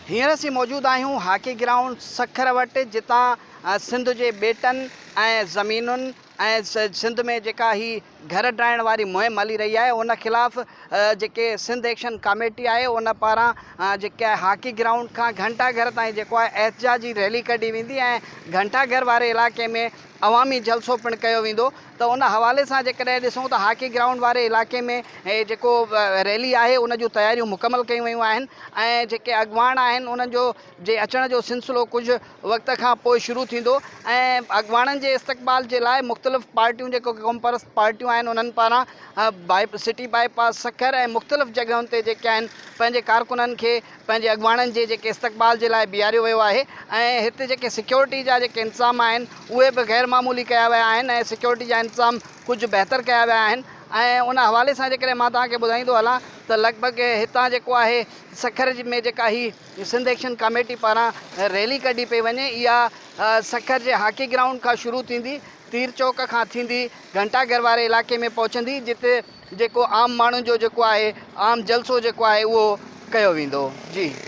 हींअर असीं मौजूदु आहियूं हॉकी ग्राउंड सखर वटि, जितां सिंध जे बेटनि ऐं ज़मीनुनि ऐं सिंध में जेका ही घर ठाहिण वारी मुहिम हली रही आहे, उन ख़िलाफ़ जेके सिंध एक्शन कमेटी आहे उन पारां जेके आहे हॉकी ग्राउंड खां घंटाघर ताईं जेको आहे एहतिजाजी रैली कढी वेंदी ऐं घंटाघर वारे इलाइक़े में अवामी जलसो पिणु कयो वेंदो। त उन हवाले सां जेकॾहिं ॾिसूं त हॉकी ग्राउंड वारे इलाइक़े में जेको रैली आहे उन जूं तयारियूं मुकमल कयूं वयूं आहिनि ऐं जेके अॻवान आहिनि उन्हनि जो अचण जो सिलसिलो कुझु वक़्त खां पोइ शुरू थींदो ऐं अॻवाननि जे इस्तक़बाल जे लाइ मुख़्तलिफ़ पार्टियूं जेको क़ौम परस्त पार्टियूं आहिनि उन्हनि पारां सिटी बाईपास सखर ऐं मुख़्तलिफ़ जॻहियुनि ते जेके आहिनि पंहिंजे कारकुननि खे पंहिंजे अॻवाननि जे जेके इस्तक़बाल जे लाइ बीहारियो वियो आहे ऐं हिते जेके सिक्योरिटी जा जेके इंतज़ाम आहिनि उहे बि ग़ैर मामूली कया विया आहिनि ऐं सिक्योरिटी जा इंतज़ाम कुझु बहितर कया विया आहिनि। ऐं उन हवाले सां जेकॾहिं मां तव्हांखे ॿुधाईंदो हलां त लॻभॻि हितां जेको आहे सखर में जेका ही सिंध एक्शन कमेटी पारां रैली कढी पई वञे, इहा सखर जे हॉकी ग्राउंड खां शुरू थींदी, तीर चौक खां थींदी घंटाघर वारे इलाइक़े में पहुचंदी, जिते जेको आम माण्हुनि जो जेको आहे आम जलसो जेको आहे उहो कयो वेंदो। जी।